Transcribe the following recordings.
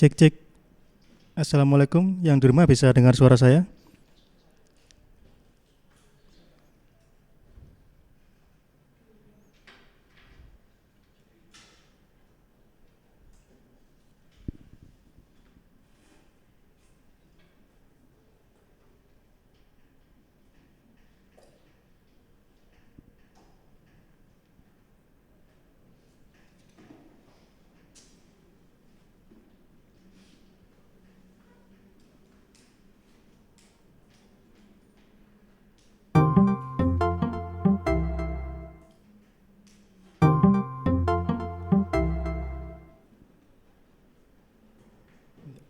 Cek cek. Assalamualaikum. Yang di rumah bisa dengar suara saya?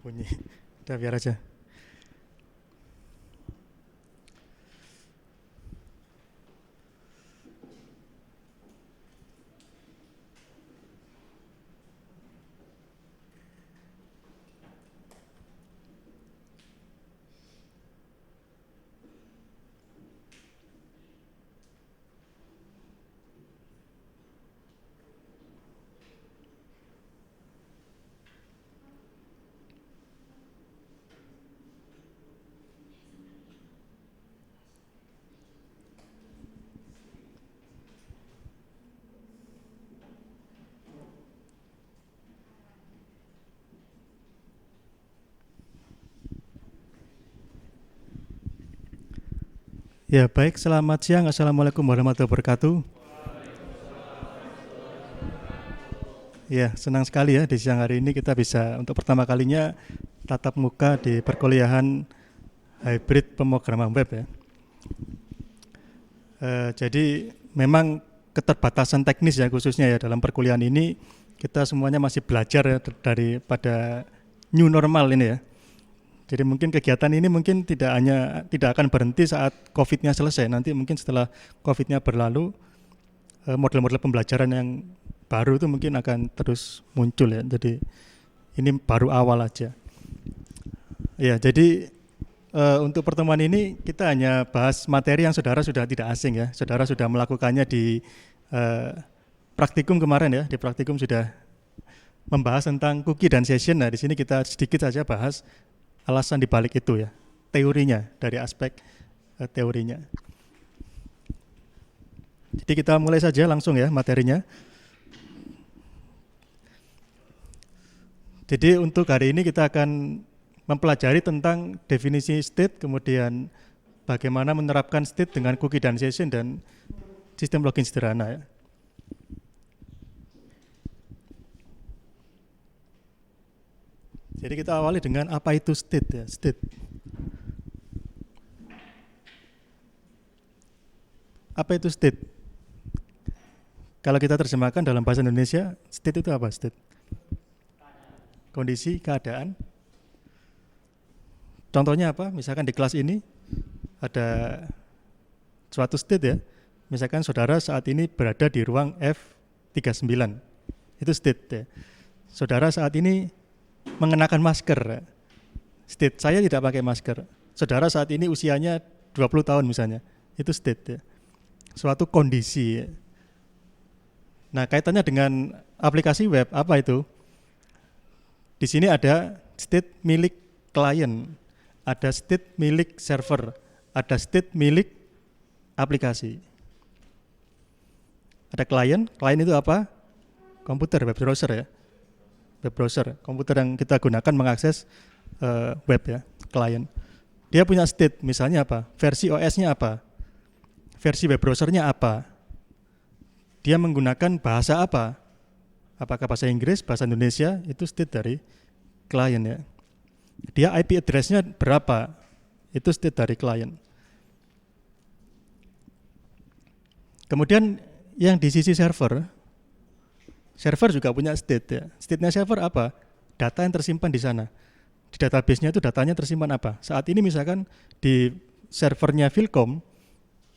Bunyi. Udah biar aja. Ya, baik. Selamat siang. Assalamualaikum warahmatullahi wabarakatuh. Ya, senang sekali ya di siang hari ini kita bisa untuk pertama kalinya tatap muka di perkuliahan hybrid pemrograman web ya. Jadi memang keterbatasan teknis ya khususnya ya dalam perkuliahan ini kita semuanya masih belajar ya daripada new normal ini ya. Jadi mungkin kegiatan ini mungkin tidak akan berhenti saat COVID-nya selesai. Nanti mungkin setelah COVID-nya berlalu, model-model pembelajaran yang baru itu mungkin akan terus muncul ya. Jadi ini baru awal aja. Ya, jadi untuk pertemuan ini kita hanya bahas materi yang saudara sudah tidak asing ya. Saudara sudah melakukannya di praktikum kemarin ya. Di praktikum sudah membahas tentang cookie dan session. Nah, di sini kita sedikit saja bahas alasan dibalik itu ya, teorinya dari aspek teorinya. Jadi kita mulai saja langsung ya materinya. Jadi untuk hari ini kita akan mempelajari tentang definisi state, kemudian bagaimana menerapkan state dengan cookie dan session dan sistem login sederhana ya. Jadi kita awali dengan apa itu state ya, state. Apa itu state? Kalau kita terjemahkan dalam bahasa Indonesia, state itu apa? State. Kondisi, keadaan. Contohnya apa? Misalkan di kelas ini ada suatu state ya. Misalkan saudara saat ini berada di ruang F39. Itu state ya. Saudara saat ini mengenakan masker. State, saya tidak pakai masker. Saudara saat ini usianya 20 tahun misalnya. Itu state ya. Suatu kondisi. Nah, kaitannya dengan aplikasi web, apa itu? Di sini ada state milik klien, ada state milik server, ada state milik aplikasi. Ada klien itu apa? Komputer, web browser ya. Web browser, komputer yang kita gunakan mengakses web ya, klien. Dia punya state, misalnya apa? Versi OS-nya apa? Versi web browser-nya apa? Dia menggunakan bahasa apa? Apakah bahasa Inggris, bahasa Indonesia? Itu state dari klien ya. Dia IP address-nya berapa? Itu state dari klien. Kemudian yang di sisi server juga punya state ya. State-nya server apa? Data yang tersimpan di sana. Di database-nya itu datanya tersimpan apa? Saat ini misalkan di servernya Philcom,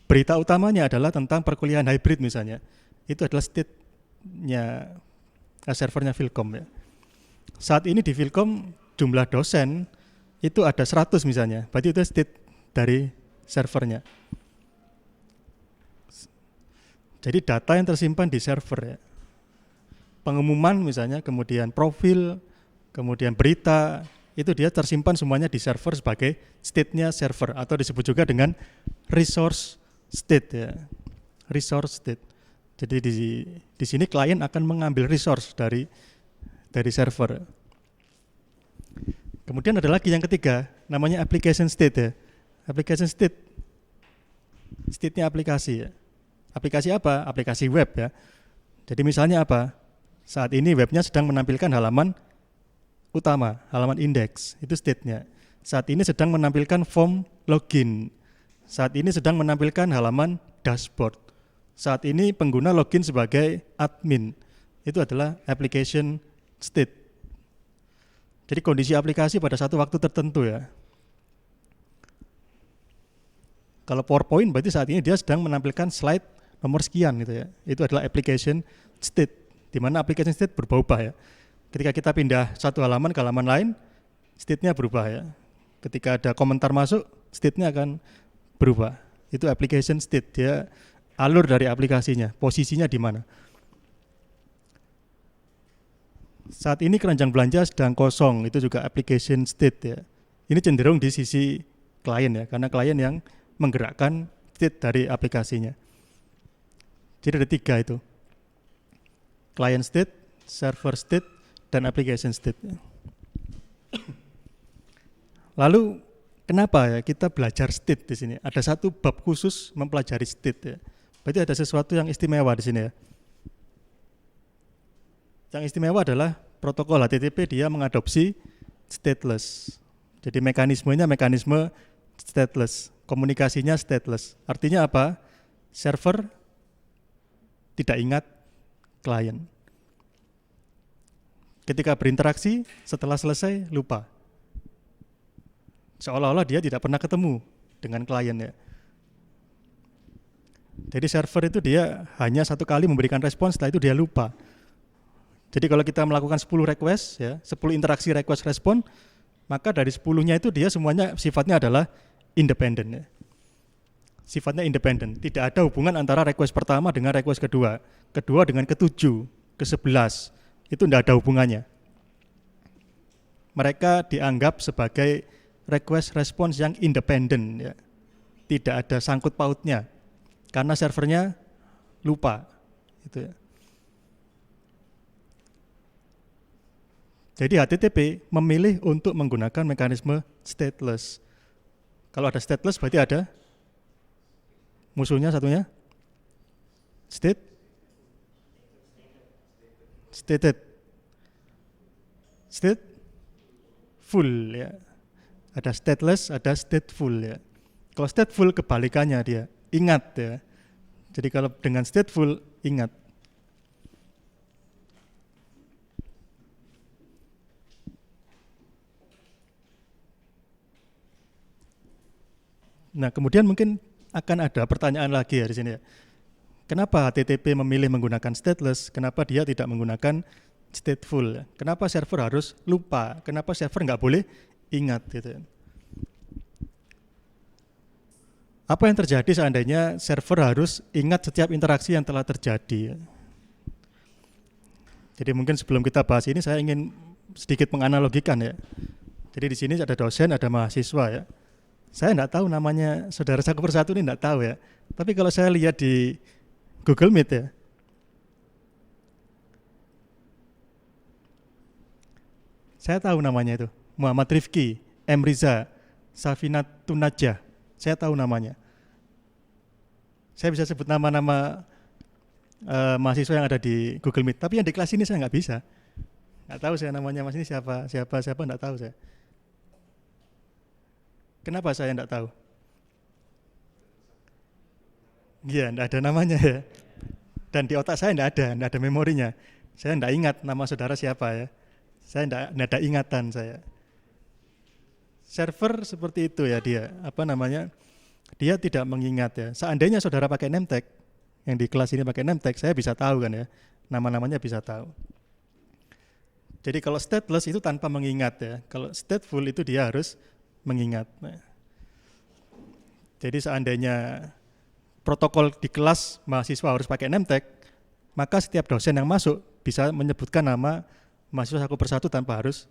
berita utamanya adalah tentang perkuliahan hybrid misalnya. Itu adalah state-nya servernya Philcom ya. Saat ini di Philcom jumlah dosen itu ada 100 misalnya. Berarti itu state dari servernya. Jadi data yang tersimpan di server ya. Pengumuman misalnya, kemudian profil, kemudian berita, itu dia tersimpan semuanya di server sebagai state-nya server atau disebut juga dengan resource state ya. Resource state. Jadi di sini klien akan mengambil resource dari server. Kemudian ada lagi yang ketiga, namanya application state ya. Application state, state-nya aplikasi ya. Aplikasi apa? Aplikasi web ya. Jadi misalnya apa? Saat ini webnya sedang menampilkan halaman utama, halaman indeks, itu state-nya. Saat ini sedang menampilkan form login. Saat ini sedang menampilkan halaman dashboard. Saat ini pengguna login sebagai admin. Itu adalah application state. Jadi kondisi aplikasi pada satu waktu tertentu ya. Kalau PowerPoint berarti saat ini dia sedang menampilkan slide nomor sekian gitu ya. Itu adalah application state, di mana application state berubah-ubah ya. Ketika kita pindah satu halaman ke halaman lain, state-nya berubah ya. Ketika ada komentar masuk, state-nya akan berubah. Itu application state, dia alur dari aplikasinya, posisinya di mana. Saat ini keranjang belanja sedang kosong, itu juga application state ya. Ini cenderung di sisi klien ya, karena klien yang menggerakkan state dari aplikasinya. Jadi ada 3 itu. Client state, server state, dan application state. Lalu kenapa ya kita belajar state di sini? Ada satu bab khusus mempelajari state ya. Berarti ada sesuatu yang istimewa di sini ya. Yang istimewa adalah protokol HTTP dia mengadopsi stateless. Jadi mekanismenya mekanisme stateless, komunikasinya stateless. Artinya apa? Server tidak ingat klien. Ketika berinteraksi, setelah selesai lupa. Seolah-olah dia tidak pernah ketemu dengan klien ya. Jadi server itu dia hanya satu kali memberikan respons, setelah itu dia lupa. Jadi kalau kita melakukan 10 request ya, 10 interaksi request respon, maka dari 10-nya itu dia semuanya sifatnya adalah independen ya. Sifatnya independen, tidak ada hubungan antara request pertama dengan request kedua, kedua dengan ke-7, ke-11, itu tidak ada hubungannya. Mereka dianggap sebagai request response yang independen ya. Tidak ada sangkut pautnya karena servernya lupa itu ya. Jadi HTTP memilih untuk menggunakan mekanisme stateless. Kalau ada stateless berarti ada musuhnya satunya stated full ya. Ada stateless, ada stateful ya. Kalau stateful kebalikannya dia, ingat ya. Jadi kalau dengan stateful ingat. Nah, kemudian mungkin akan ada pertanyaan lagi ya di sini ya. Kenapa HTTP memilih menggunakan stateless? Kenapa dia tidak menggunakan stateful? Kenapa server harus lupa? Kenapa server nggak boleh ingat gitu? Apa yang terjadi seandainya server harus ingat setiap interaksi yang telah terjadi? Jadi mungkin sebelum kita bahas ini saya ingin sedikit menganalogikan ya. Jadi di sini ada dosen, ada mahasiswa ya. Saya enggak tahu namanya saudara satu persatu ini enggak tahu ya. Tapi kalau saya lihat di Google Meet ya, saya tahu namanya itu. Muhammad Rifki, M. Riza, Safina Tunajah. Saya tahu namanya. Saya bisa sebut nama-nama mahasiswa yang ada di Google Meet. Tapi yang di kelas ini saya nggak bisa. Nggak tahu saya namanya mas ini siapa nggak tahu saya. Kenapa saya nggak tahu? Iya, nggak ada namanya ya. Dan di otak saya nggak ada memorinya. Saya nggak ingat nama saudara siapa ya. Saya nggak ada ingatan saya. Server seperti itu ya dia, dia tidak mengingat ya. Seandainya saudara pakai name tag, yang di kelas ini pakai name tag, saya bisa tahu kan ya, nama-namanya bisa tahu. Jadi kalau stateless itu tanpa mengingat ya, kalau stateful itu dia harus mengingat. Jadi seandainya protokol di kelas mahasiswa harus pakai name tag, maka setiap dosen yang masuk bisa menyebutkan nama mahasiswa satu persatu tanpa harus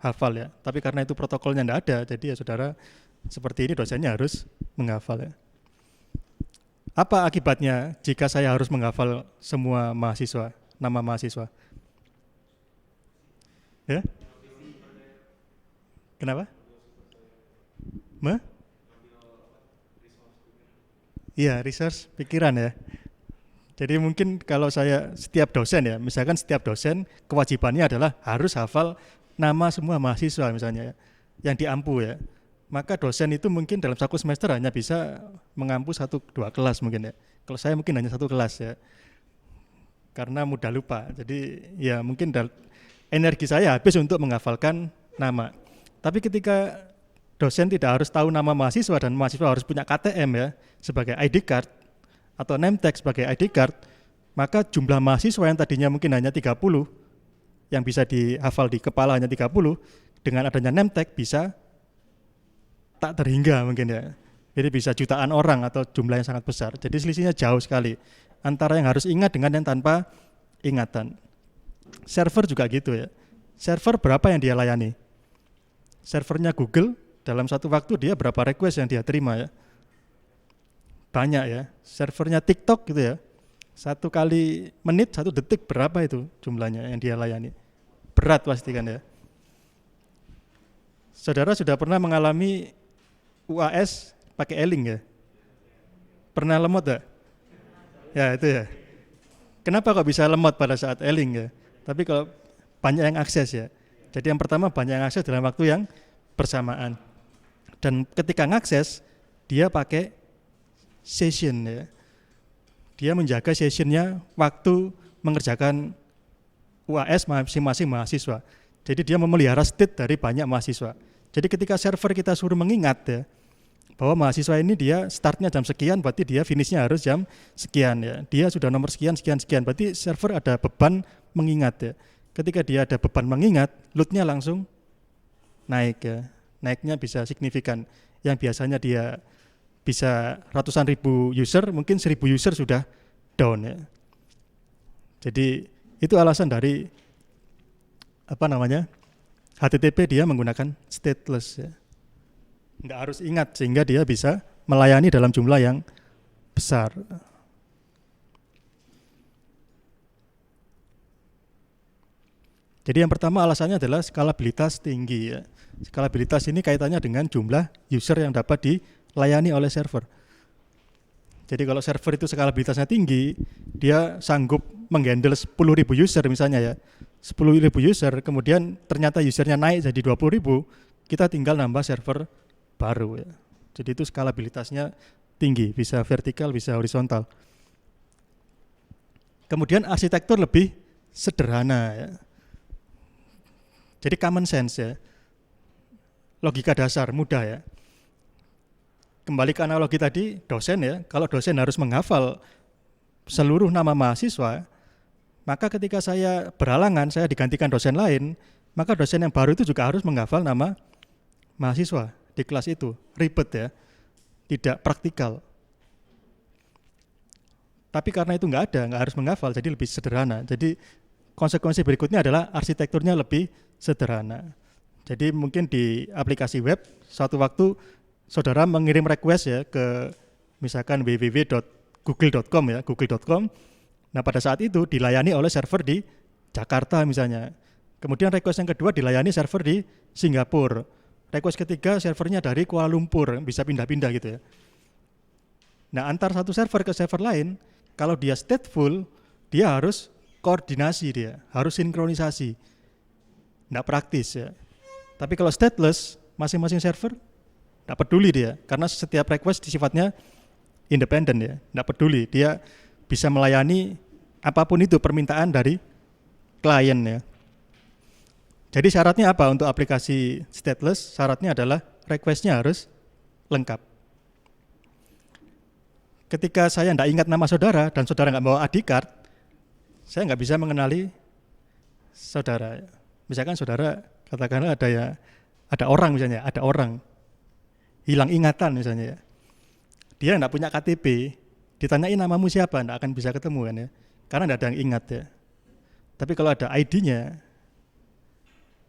hafal ya. Tapi karena itu protokolnya tidak ada, jadi ya saudara seperti ini dosennya harus menghafal ya. Apa akibatnya jika saya harus menghafal semua mahasiswa, nama mahasiswa? Ya? Kenapa? Iya, research pikiran ya. Jadi mungkin kalau saya setiap dosen ya, misalkan setiap dosen kewajibannya adalah harus hafal nama semua mahasiswa misalnya ya, yang diampu ya. Maka dosen itu mungkin dalam satu semester hanya bisa mengampu 1-2 kelas mungkin ya. Kalau saya mungkin hanya 1 kelas ya, karena mudah lupa. Jadi ya mungkin energi saya habis untuk menghafalkan nama. Tapi ketika dosen tidak harus tahu nama mahasiswa dan mahasiswa harus punya KTM ya sebagai ID card atau name tag sebagai ID card, maka jumlah mahasiswa yang tadinya mungkin hanya 30 yang bisa dihafal di kepala hanya 30, dengan adanya name tag bisa tak terhingga mungkin ya. Jadi bisa jutaan orang atau jumlah yang sangat besar. Jadi selisihnya jauh sekali antara yang harus ingat dengan yang tanpa ingatan. Server juga gitu ya. Server berapa yang dia layani? Servernya Google dalam satu waktu dia berapa request yang dia terima ya? Banyak ya. Servernya TikTok gitu ya. 1 kali menit 1 detik berapa itu jumlahnya yang dia layani? Berat pasti kan ya. Saudara sudah pernah mengalami UAS pakai E-link ya? Pernah lemot ya? Ya itu ya. Kenapa kok bisa lemot pada saat E-link ya? Tapi kalau banyak yang akses ya. Jadi yang pertama banyak yang akses dalam waktu yang bersamaan. Dan ketika ngakses, dia pakai session ya. Dia menjaga sessionnya waktu mengerjakan UAS masing-masing mahasiswa. Jadi dia memelihara state dari banyak mahasiswa. Jadi ketika server kita suruh mengingat ya, bahwa mahasiswa ini dia startnya jam sekian, berarti dia finishnya harus jam sekian ya. Dia sudah nomor sekian, berarti server ada beban mengingat ya. Ketika dia ada beban mengingat, loadnya langsung naik ya. Naiknya bisa signifikan. Yang biasanya dia bisa ratusan ribu user, mungkin 1000 user sudah down ya. Jadi itu alasan dari HTTP dia menggunakan stateless ya. Nggak harus ingat sehingga dia bisa melayani dalam jumlah yang besar. Jadi yang pertama alasannya adalah skalabilitas tinggi ya. Skalabilitas ini kaitannya dengan jumlah user yang dapat dilayani oleh server. Jadi kalau server itu skalabilitasnya tinggi, dia sanggup menghandle 10.000 user misalnya ya. 10.000 user, kemudian ternyata usernya naik jadi 20.000, kita tinggal nambah server baru ya. Jadi itu skalabilitasnya tinggi, bisa vertikal, bisa horizontal. Kemudian arsitektur lebih sederhana ya. Jadi common sense ya. Logika dasar, mudah ya. Kembali ke analogi tadi, dosen ya. Kalau dosen harus menghafal seluruh nama mahasiswa, maka ketika saya berhalangan, saya digantikan dosen lain, maka dosen yang baru itu juga harus menghafal nama mahasiswa di kelas itu. Ribet ya, tidak praktikal. Tapi karena itu nggak harus menghafal, jadi lebih sederhana. Jadi konsekuensi berikutnya adalah arsitekturnya lebih sederhana. Jadi mungkin di aplikasi web, suatu waktu saudara mengirim request ya ke misalkan www.google.com ya, google.com. Nah pada saat itu dilayani oleh server di Jakarta misalnya. Kemudian request yang kedua dilayani server di Singapura. Request ketiga servernya dari Kuala Lumpur, bisa pindah-pindah gitu ya. Nah antar satu server ke server lain, kalau dia stateful, dia harus koordinasi, dia harus sinkronisasi. Nggak praktis ya. Tapi kalau stateless, masing-masing server nggak peduli dia, karena setiap request sifatnya independen ya, nggak peduli, dia bisa melayani apapun itu permintaan dari klien ya. Jadi syaratnya apa untuk aplikasi stateless? Syaratnya adalah requestnya harus lengkap. Ketika saya nggak ingat nama saudara dan saudara nggak bawa ID card, saya nggak bisa mengenali saudara. Misalkan saudara katakanlah ada orang misalnya, ada orang hilang ingatan misalnya ya. Dia nggak punya KTP, ditanyain namamu siapa, nggak akan bisa ketemu kan ya, karena nggak ada yang ingat ya. Tapi kalau ada ID-nya,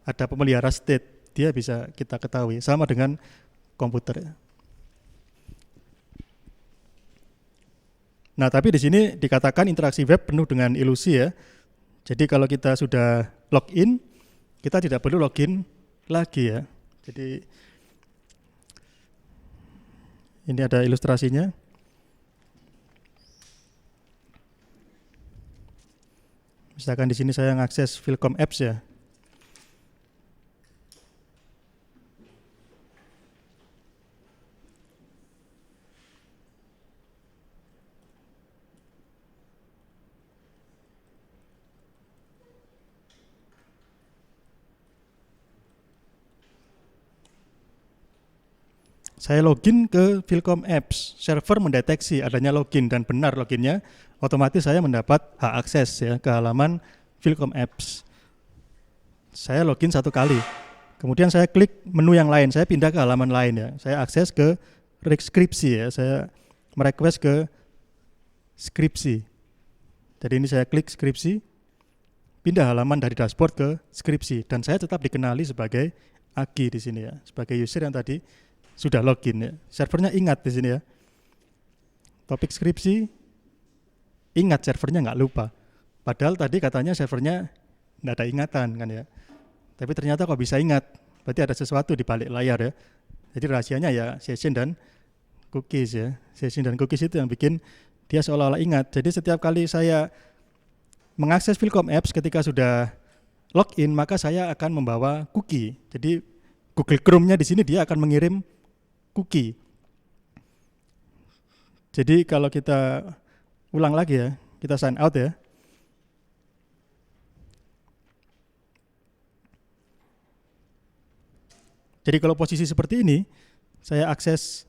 ada pemelihara state, dia bisa kita ketahui. Sama dengan komputer. Nah, tapi di sini dikatakan interaksi web penuh dengan ilusi ya. Jadi kalau kita sudah login, kita tidak perlu login lagi ya. Jadi ini ada ilustrasinya. Misalkan di sini saya mengakses Philcom Apps ya. Saya login ke Philcom Apps, server mendeteksi adanya login dan benar loginnya, otomatis saya mendapat hak akses ya ke halaman Philcom Apps. Saya login 1 kali, kemudian saya klik menu yang lain, saya pindah ke halaman lain ya, saya akses ke skripsi ya, saya merequest ke skripsi. Jadi ini saya klik skripsi, pindah halaman dari dashboard ke skripsi, dan saya tetap dikenali sebagai Agi di sini ya, sebagai user yang tadi sudah login ya. Servernya ingat di sini ya. Topik skripsi, ingat servernya nggak lupa. Padahal tadi katanya servernya nggak ada ingatan kan ya. Tapi ternyata kok bisa ingat. Berarti ada sesuatu di balik layar ya. Jadi rahasianya ya session dan cookies ya. Session dan cookies itu yang bikin dia seolah-olah ingat. Jadi setiap kali saya mengakses Philcom Apps ketika sudah login, maka saya akan membawa cookie. Jadi Google Chrome-nya di sini dia akan mengirim cookie. Jadi kalau kita ulang lagi ya, kita sign out ya. Jadi kalau posisi seperti ini, saya akses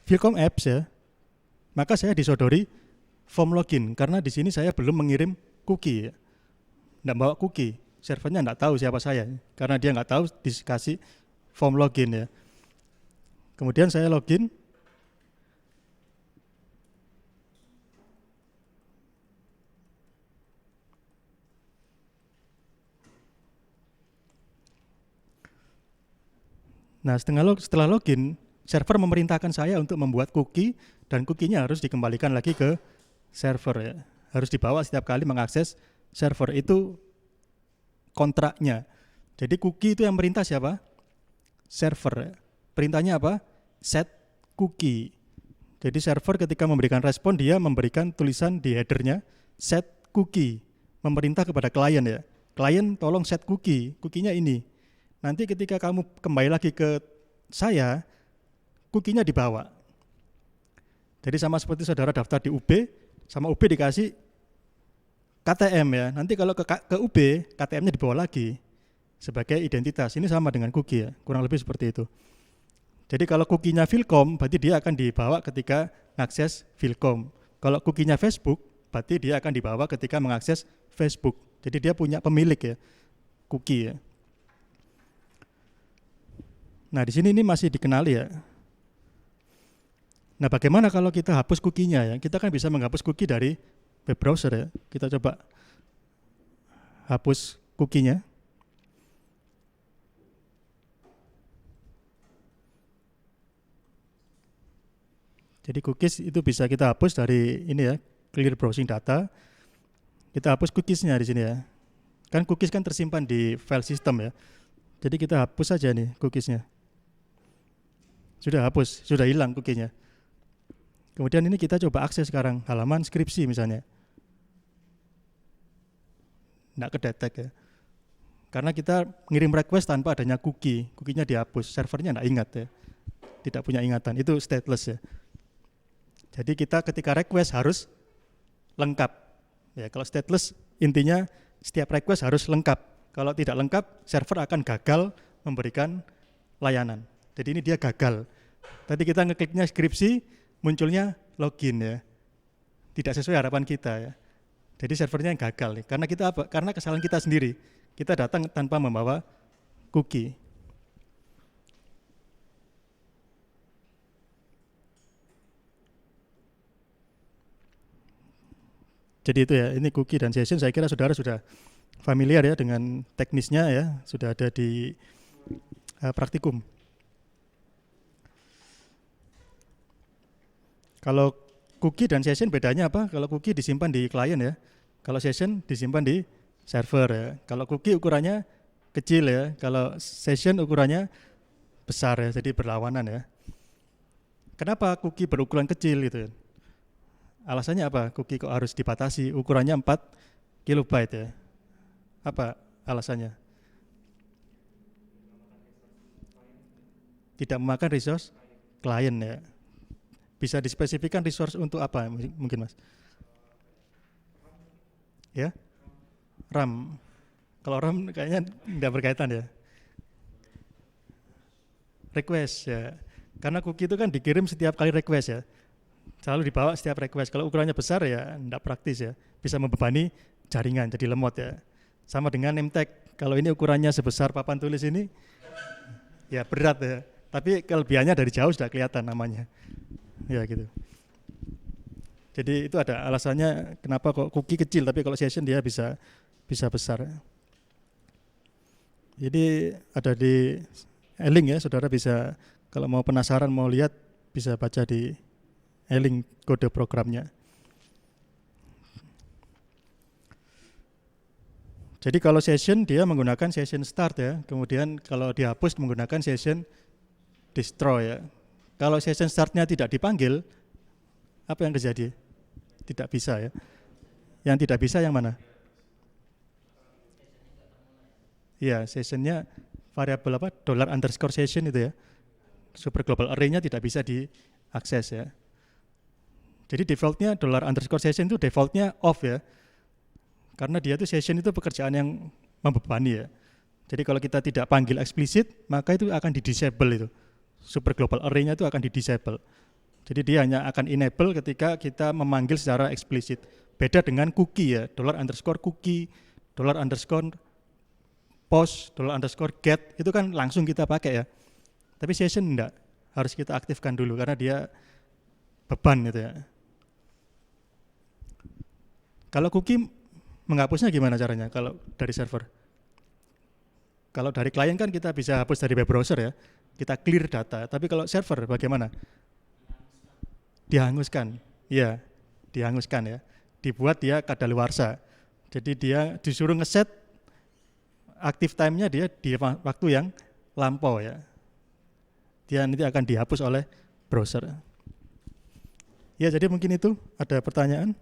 Philcom Apps ya, maka saya disodori form login karena di sini saya belum mengirim cookie ya. Nggak bawa cookie, servernya nggak tahu siapa saya karena dia nggak tahu dikasih form login ya. Kemudian saya login. Nah, setelah login, server memerintahkan saya untuk membuat cookie dan cookie-nya harus dikembalikan lagi ke server ya. Harus dibawa setiap kali mengakses server, itu kontraknya. Jadi cookie itu yang merintah siapa? Server ya. Perintahnya apa? Set cookie. Jadi server ketika memberikan respon, dia memberikan tulisan di headernya set cookie, memerintah kepada klien ya. Klien tolong set cookie, cookie-nya ini. Nanti ketika kamu kembali lagi ke saya, cookie-nya dibawa. Jadi sama seperti saudara daftar di UB, sama UB dikasih KTM ya. Nanti kalau ke UB, KTM-nya dibawa lagi sebagai identitas. Ini sama dengan cookie ya, kurang lebih seperti itu. Jadi kalau cookie-nya Philcom, berarti dia akan dibawa ketika mengakses Philcom. Kalau cookie-nya Facebook, berarti dia akan dibawa ketika mengakses Facebook. Jadi dia punya pemilik ya, cookie ya. Nah di sini ini masih dikenali ya. Nah bagaimana kalau kita hapus cookie-nya ya? Kita kan bisa menghapus cookie dari web browser ya. Kita coba hapus cookie-nya. Jadi cookies itu bisa kita hapus dari ini ya, clear browsing data. Kita hapus cookiesnya di sini ya. Kan cookies kan tersimpan di file system ya. Jadi kita hapus saja nih cookiesnya. Sudah hapus, sudah hilang cookiesnya. Kemudian ini kita coba akses sekarang halaman skripsi misalnya. Nggak kedetek ya. Karena kita ngirim request tanpa adanya cookie, cookie-nya dihapus, servernya nggak ingat ya. Tidak punya ingatan, itu stateless ya. Jadi kita ketika request harus lengkap. Ya, kalau stateless intinya setiap request harus lengkap. Kalau tidak lengkap, server akan gagal memberikan layanan. Jadi ini dia gagal. Tadi kita ngekliknya skripsi, munculnya login ya. Tidak sesuai harapan kita ya. Jadi servernya yang gagal. Karena kita apa? Karena kesalahan kita sendiri. Kita datang tanpa membawa cookie. Jadi itu ya, ini cookie dan session saya kira saudara sudah familiar ya dengan teknisnya ya, sudah ada di praktikum. Kalau cookie dan session bedanya apa? Kalau cookie disimpan di klien ya, kalau session disimpan di server ya. Kalau cookie ukurannya kecil ya, kalau session ukurannya besar ya, jadi berlawanan ya. Kenapa cookie berukuran kecil gitu? Alasannya apa? Cookie kok harus dibatasi? Ukurannya 4 kilobyte ya. Apa alasannya? Tidak memakan resource klien ya. Bisa dispesifikkan resource untuk apa mungkin Mas? Ya, RAM. Kalau RAM kayaknya tidak berkaitan ya. Request ya. Karena cookie itu kan dikirim setiap kali request ya. Selalu dibawa setiap request. Kalau ukurannya besar ya tidak praktis ya. Bisa membebani jaringan jadi lemot ya. Sama dengan name tag. Kalau ini ukurannya sebesar papan tulis ini ya berat ya. Tapi kelebihannya dari jauh sudah kelihatan namanya. Ya gitu. Jadi itu ada alasannya kenapa kok cookie kecil tapi kalau session dia bisa besar. Jadi ada di e-link ya, saudara bisa kalau mau penasaran mau lihat bisa baca di e-link kode programnya. Jadi kalau session dia menggunakan session start ya, kemudian kalau dihapus menggunakan session destroy ya. Kalau session startnya tidak dipanggil, apa yang terjadi? Tidak bisa ya. Yang tidak bisa yang mana? Iya, sessionnya variabel apa? $_session itu ya. Super global array-nya tidak bisa diakses ya. Jadi defaultnya $_session itu defaultnya off ya. Karena dia itu session itu pekerjaan yang membebani ya. Jadi kalau kita tidak panggil eksplisit, maka itu akan di-disable itu. Super global array-nya itu akan di-disable. Jadi dia hanya akan enable ketika kita memanggil secara eksplisit. Beda dengan cookie ya, $_cookie, $_post, $_get, itu kan langsung kita pakai ya. Tapi session enggak, harus kita aktifkan dulu karena dia beban gitu ya. Kalau cookie menghapusnya gimana caranya kalau dari server? Kalau dari klien kan kita bisa hapus dari web browser ya, kita clear data. Tapi kalau server bagaimana? Dihanguskan, iya, dihanguskan ya. Dibuat dia kadaluarsa. Jadi dia disuruh ngeset active time-nya dia di waktu yang lampau ya. Dia nanti akan dihapus oleh browser. Ya, jadi mungkin itu ada pertanyaan.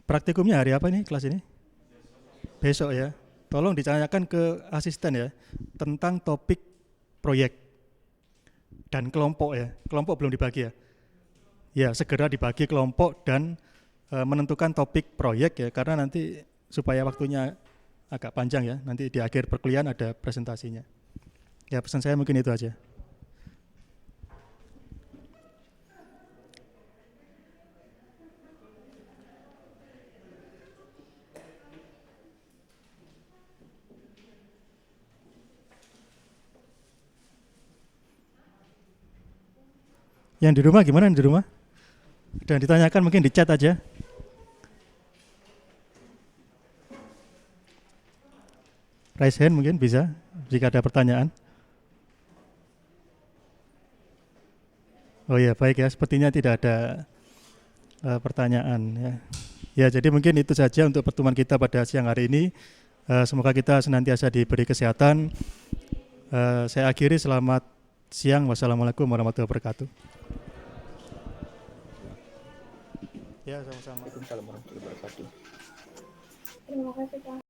Praktikumnya hari apa ini kelas ini? Besok ya. Tolong ditanyakan ke asisten ya tentang topik proyek dan kelompok ya. Kelompok belum dibagi ya. Ya, segera dibagi kelompok dan menentukan topik proyek ya karena nanti supaya waktunya agak panjang ya. Nanti di akhir perkuliahan ada presentasinya. Ya, pesan saya mungkin itu aja. Yang di rumah gimana di rumah? Dan ditanyakan mungkin di chat aja. Raise hand mungkin bisa jika ada pertanyaan. Oh ya, baik ya, sepertinya tidak ada pertanyaan ya. Ya, jadi mungkin itu saja untuk pertemuan kita pada siang hari ini. Semoga kita senantiasa diberi kesehatan. Saya akhiri, selamat siang. Wassalamualaikum warahmatullahi wabarakatuh. Ya, sama-sama. Waalaikumsalam warahmatullahi wabarakatuh. Terima kasih Pak.